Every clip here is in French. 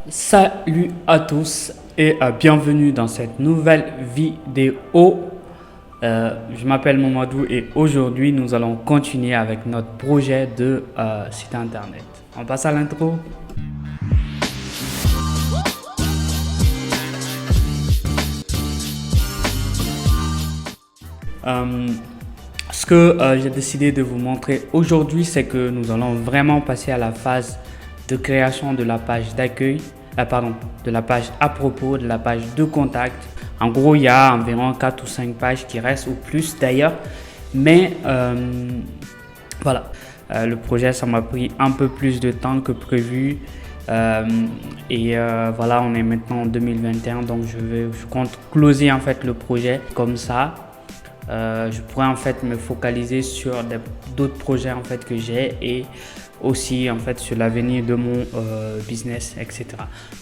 Salut à tous et bienvenue dans cette nouvelle vidéo. Je m'appelle Mamadou et aujourd'hui nous allons continuer avec notre projet de site internet. On passe à l'intro. Euh, Ce que j'ai décidé de vous montrer aujourd'hui, c'est que nous allons vraiment passer à la phase de création de la page d'accueil, de la page à propos, de la page de contact. En gros, il y a environ 4 ou 5 pages qui restent, ou plus d'ailleurs. Mais voilà, le projet, ça m'a pris un peu plus de temps que prévu. Voilà, on est maintenant en 2021, donc je compte closer en fait le projet comme ça. Je pourrais en fait me focaliser sur d'autres projets en fait que j'ai et aussi en fait sur l'avenir de mon business, etc.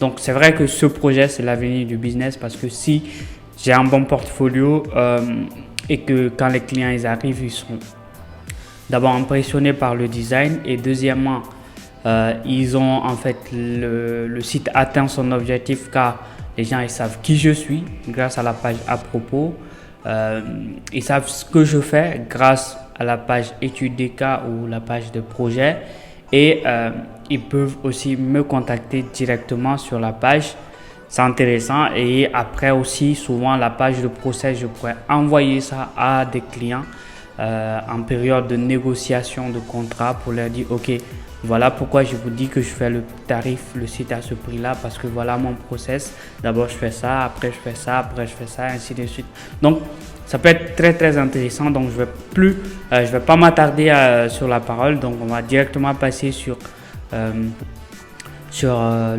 Donc c'est vrai que ce projet c'est l'avenir du business parce que si j'ai un bon portfolio et que quand les clients ils arrivent, ils sont d'abord impressionnés par le design et deuxièmement ils ont en fait le site atteint son objectif car les gens ils savent qui je suis grâce à la page à propos. Ils savent ce que je fais grâce à la page études des cas ou la page de projet et ils peuvent aussi me contacter directement sur la page. C'est intéressant et après aussi souvent la page de procès, je pourrais envoyer ça à des clients en période de négociation de contrat pour leur dire ok, voilà pourquoi je vous dis que je fais le tarif, le site à ce prix là parce que voilà mon process, d'abord je fais ça, après je fais ça, après je fais ça, ainsi de suite. Donc ça peut être très intéressant, donc je vais pas m'attarder sur la parole, donc on va directement passer sur le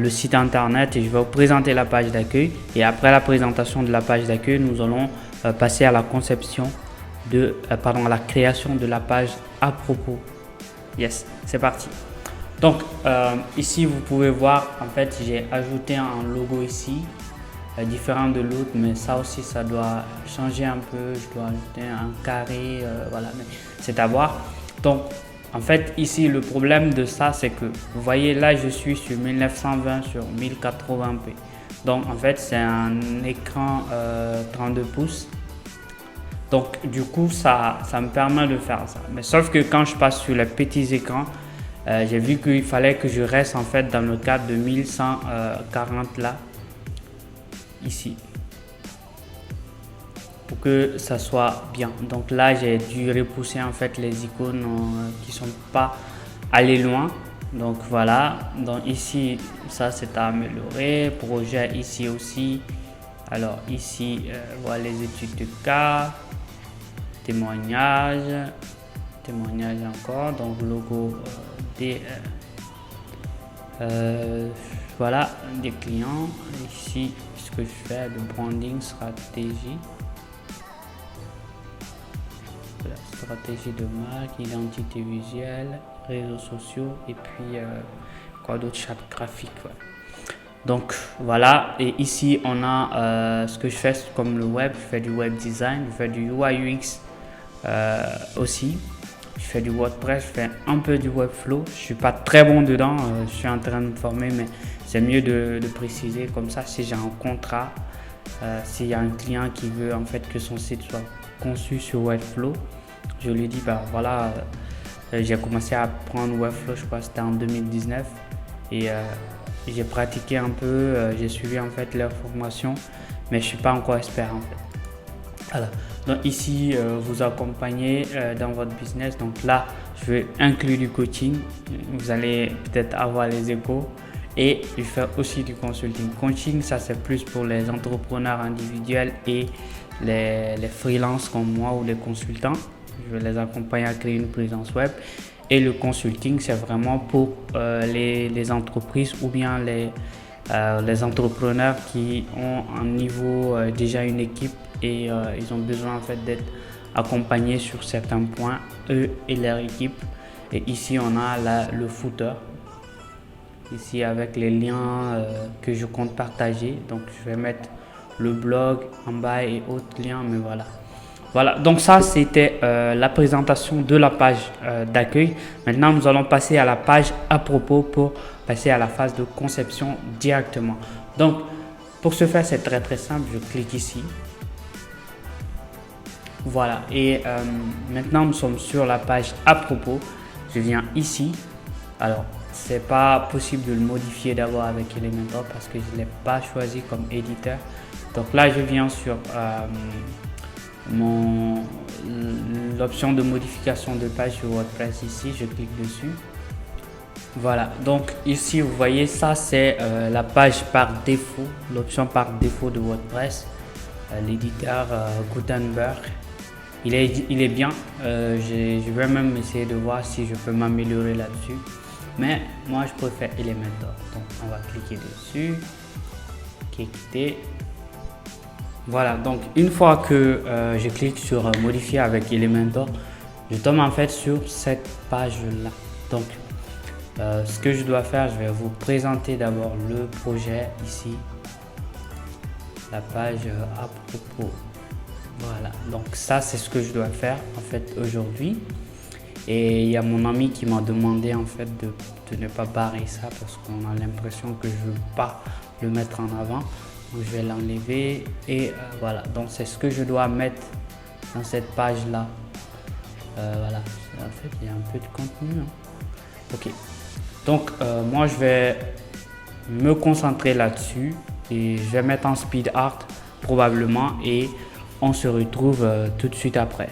site internet et je vais vous présenter la page d'accueil et après la présentation de la page d'accueil nous allons passer à la conception à la création de la page à propos. Yes, c'est parti. Donc ici vous pouvez voir en fait j'ai ajouté un logo ici différent de l'autre, mais ça aussi ça doit changer un peu, je dois ajouter un carré, voilà, mais c'est à voir. Donc en fait ici le problème de ça c'est que vous voyez là je suis sur 1920 sur 1080p, donc en fait c'est un écran 32 pouces. Donc du coup ça me permet de faire ça, mais sauf que quand je passe sur les petits écrans, j'ai vu qu'il fallait que je reste en fait dans le cadre de 1140 là, ici, pour que ça soit bien. Donc là j'ai dû repousser en fait les icônes qui sont pas allées loin. Donc voilà, donc ici ça c'est à améliorer, projet ici aussi. Alors ici voilà les études de cas, témoignage encore, donc logo voilà des clients. Ici ce que je fais, le branding, stratégie, voilà, stratégie de marque, identité visuelle, réseaux sociaux et puis quoi d'autre, charte graphique, ouais. Donc voilà, et ici on a ce que je fais comme le web, je fais du web design, je fais du UI UX aussi. Je fais du WordPress, je fais un peu du Webflow. Je suis pas très bon dedans, je suis en train de me former, mais c'est mieux de préciser comme ça. Si j'ai un contrat, s'il y a un client qui veut en fait que son site soit conçu sur Webflow, je lui dis bah voilà, j'ai commencé à apprendre Webflow, je crois que c'était en 2019 et j'ai pratiqué un peu, j'ai suivi en fait leur formation, mais je suis pas encore expert en fait. Voilà. Donc ici, vous accompagnez dans votre business. Donc là, je vais inclure du coaching. Vous allez peut-être avoir les échos. Et je fais aussi du consulting. Coaching, ça c'est plus pour les entrepreneurs individuels et les freelances comme moi ou les consultants. Je vais les accompagner à créer une présence web. Et le consulting, c'est vraiment pour les entreprises ou bien les entrepreneurs qui ont un niveau, déjà une équipe et ils ont besoin en fait d'être accompagnés sur certains points, eux et leur équipe. Et ici on a le footer, ici avec les liens que je compte partager. Donc je vais mettre le blog en bas et autres liens, mais voilà. Voilà, donc ça c'était la présentation de la page d'accueil. Maintenant nous allons passer à la page à propos pour passer à la phase de conception directement. Donc pour ce faire c'est très très simple, je clique ici. Voilà, et maintenant nous sommes sur la page à propos. Je viens ici. Alors c'est pas possible de le modifier d'abord avec Elementor parce que je ne l'ai pas choisi comme éditeur. Donc là je viens sur l'option de modification de page sur WordPress ici, je clique dessus. Voilà, donc ici vous voyez ça c'est la page par défaut, l'option par défaut de WordPress, l'éditeur Gutenberg. Il est bien, je vais même essayer de voir si je peux m'améliorer là-dessus, mais moi je préfère Elementor. Donc on va cliquer dessus, quitter. Voilà, donc une fois que je clique sur modifier avec Elementor, je tombe en fait sur cette page là. Donc ce que je dois faire, je vais vous présenter d'abord le projet ici, la page à propos. Voilà, donc ça c'est ce que je dois faire en fait aujourd'hui. Et il y a mon ami qui m'a demandé en fait de ne pas barrer ça parce qu'on a l'impression que je ne veux pas le mettre en avant. Donc je vais l'enlever et voilà, donc c'est ce que je dois mettre dans cette page là. Voilà, en fait il y a un peu de contenu, hein. Ok, donc moi je vais me concentrer là-dessus et je vais mettre en speed art probablement et on se retrouve tout de suite après.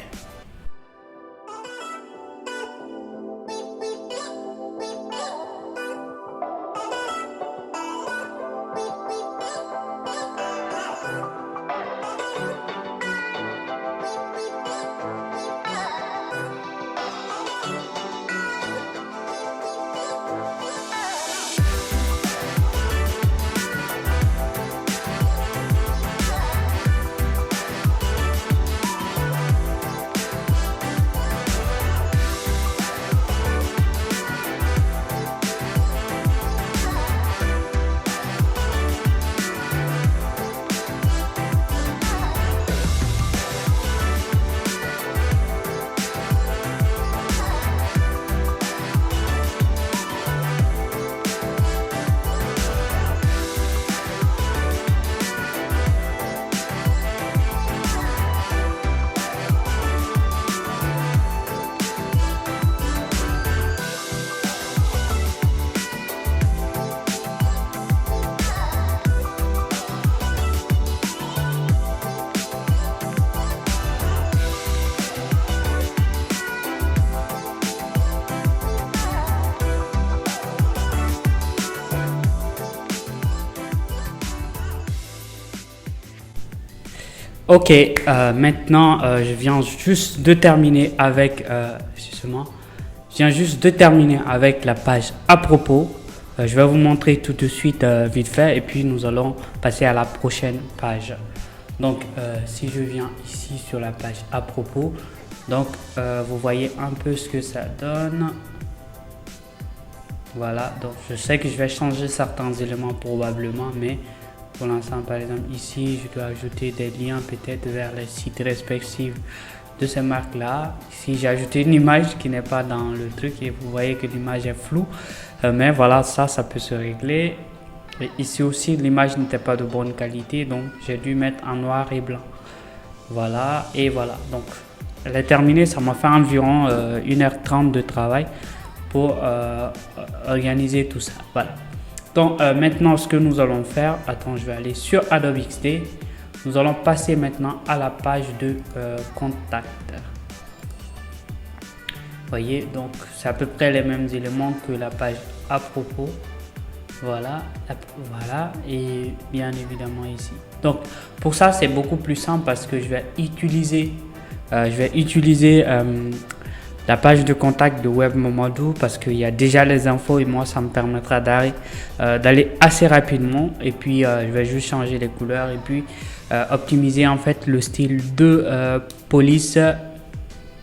Ok, maintenant je viens juste de terminer avec la page à propos. Je vais vous montrer tout de suite vite fait et puis nous allons passer à la prochaine page. Donc si je viens ici sur la page à propos, donc vous voyez un peu ce que ça donne. Voilà, donc je sais que je vais changer certains éléments probablement, mais pour l'instant, par exemple, ici, je dois ajouter des liens peut-être vers les sites respectifs de ces marques-là. Ici, j'ai ajouté une image qui n'est pas dans le truc et vous voyez que l'image est floue. Mais voilà, ça peut se régler. Et ici aussi, l'image n'était pas de bonne qualité, donc j'ai dû mettre en noir et blanc. Voilà, et voilà. Donc, elle est terminée. Ça m'a fait environ 1h30 de travail pour organiser tout ça. Voilà. Donc maintenant ce que nous allons faire, attends, je vais aller sur Adobe XD. Nous allons passer maintenant à la page de contact. Vous voyez, donc c'est à peu près les mêmes éléments que la page à propos. Voilà, voilà, et bien évidemment ici. Donc pour ça c'est beaucoup plus simple parce que je vais utiliser la page de contact de WebMomadou parce qu'il y a déjà les infos et moi ça me permettra d'aller assez rapidement et puis je vais juste changer les couleurs et puis optimiser en fait le style de police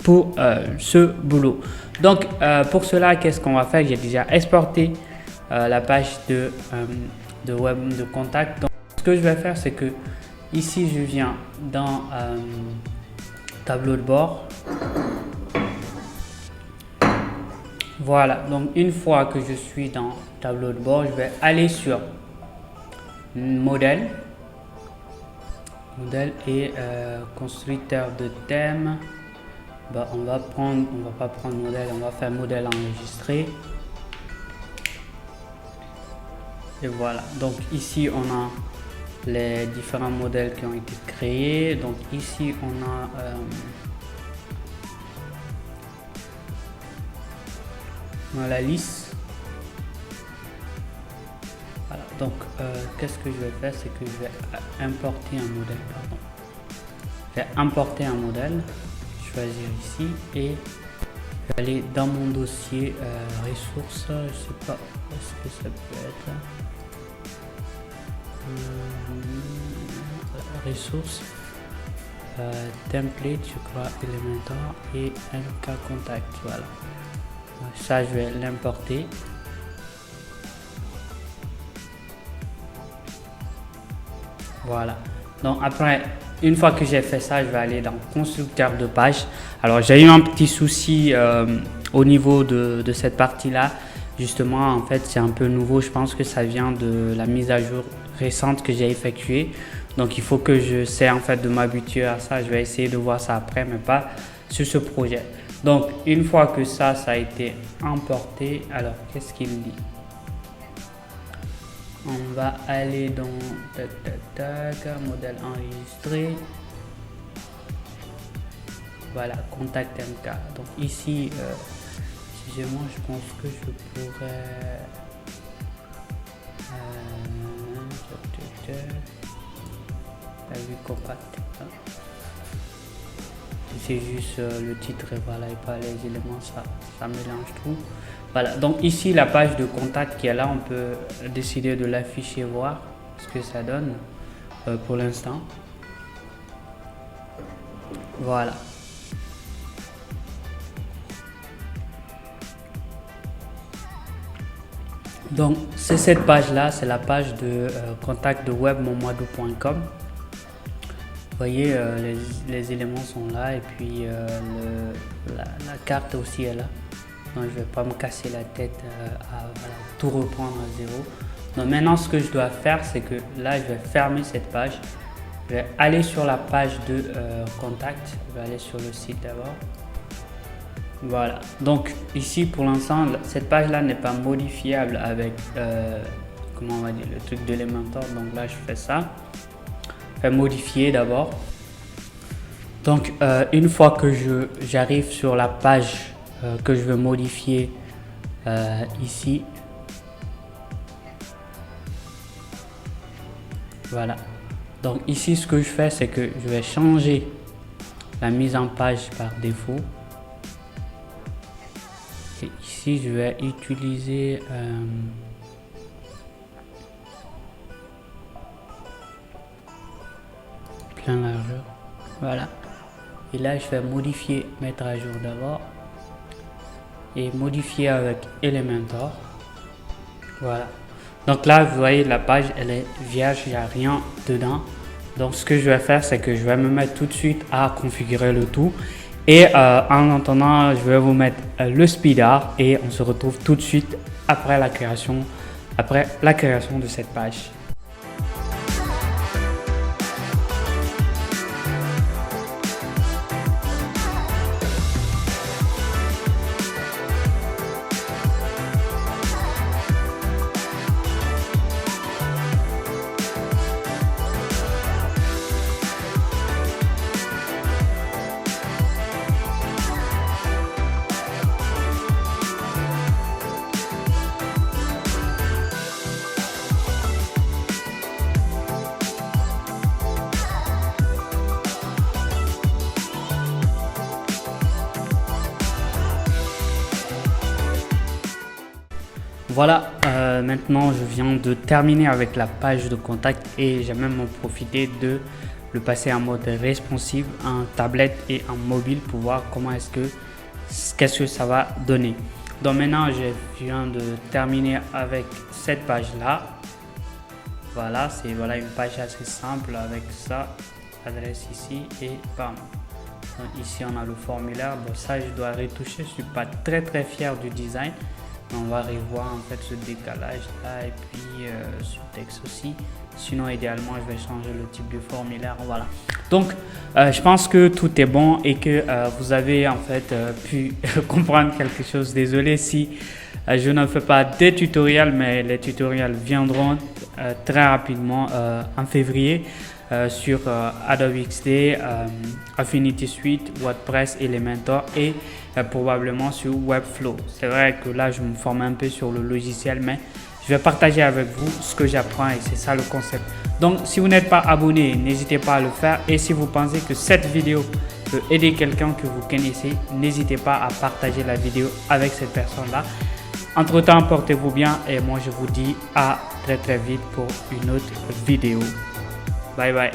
pour ce boulot. Donc pour cela, qu'est-ce qu'on va faire? J'ai déjà exporté la page de web de contact. Donc ce que je vais faire, c'est que ici je viens dans tableau de bord. Voilà, donc une fois que je suis dans tableau de bord, je vais aller sur modèle et constructeur de thème. Bah, on va pas prendre modèle, on va faire modèle enregistré. Et voilà, donc ici on a les différents modèles qui ont été créés. Donc ici on a la liste. Voilà, donc qu'est-ce que je vais faire, c'est que je vais importer un modèle. Pardon. Je vais importer un modèle, choisir ici et je vais aller dans mon dossier ressources. Je sais pas est-ce que ça peut être ressources, template, je crois, Elementor et MK Contact. Voilà, ça je vais l'importer. Voilà, donc après, une fois que j'ai fait ça, je vais aller dans constructeur de page. Alors j'ai eu un petit souci au niveau de cette partie là. Justement, en fait, c'est un peu nouveau. Je pense que ça vient de la mise à jour récente que j'ai effectuée. Donc il faut que je sais en fait de m'habituer à ça. Je vais essayer de voir ça après, mais pas sur ce projet. Donc une fois que ça a été importé, alors qu'est-ce qu'il dit? On va aller dans modèle enregistré. Voilà, contact MK. Donc ici, si j'ai moi, je pense que je pourrais la vue compact. C'est juste le titre, voilà, et pas les éléments, ça mélange tout. Voilà, donc ici la page de contact qui est là, on peut décider de l'afficher, voir ce que ça donne pour l'instant. Voilà. Donc c'est cette page là, c'est la page de contact de webmomadou.com. Vous voyez, les éléments sont là et puis la carte aussi est là. Donc je ne vais pas me casser la tête à voilà, tout reprendre à zéro. Donc maintenant ce que je dois faire, c'est que là je vais fermer cette page. Je vais aller sur la page de contact. Je vais aller sur le site d'abord. Voilà, donc ici pour l'instant cette page là n'est pas modifiable avec comment on va dire, le truc d'Elementor. Donc là je fais ça, je vais modifier d'abord. Donc une fois que j'arrive sur la page que je veux modifier ici, voilà, donc ici ce que je fais, c'est que je vais changer la mise en page par défaut. Et ici, je vais utiliser plein largeur. Voilà. Et là, je vais modifier, mettre à jour d'abord. Et modifier avec Elementor. Voilà. Donc là, vous voyez, la page, elle est vierge, il n'y a rien dedans. Donc, ce que je vais faire, c'est que je vais me mettre tout de suite à configurer le tout. Et en attendant, je vais vous mettre le speedart et on se retrouve tout de suite après la création de cette page. Voilà, maintenant je viens de terminer avec la page de contact et j'ai même profité de le passer en mode responsive, en tablette et en mobile pour voir comment qu'est-ce que ça va donner. Donc maintenant je viens de terminer avec cette page là. Voilà, c'est une page assez simple avec ça, adresse ici et bam. Donc ici on a le formulaire. Bon, ça je dois retoucher, je suis pas très fier du design. On va revoir en fait ce décalage là et puis ce texte aussi. Sinon idéalement je vais changer le type de formulaire. Voilà. Donc je pense que tout est bon et que vous avez en fait pu comprendre quelque chose. Désolé si je ne fais pas des tutoriels, mais les tutoriels viendront très rapidement en février sur Adobe XD, Affinity Suite, WordPress, Elementor et probablement sur Webflow. C'est vrai que là je me forme un peu sur le logiciel, mais je vais partager avec vous ce que j'apprends et c'est ça le concept. Donc si vous n'êtes pas abonné, n'hésitez pas à le faire, et si vous pensez que cette vidéo peut aider quelqu'un que vous connaissez, n'hésitez pas à partager la vidéo avec cette personne-là. Entre temps, portez-vous bien et moi je vous dis à très vite pour une autre vidéo. Bye bye.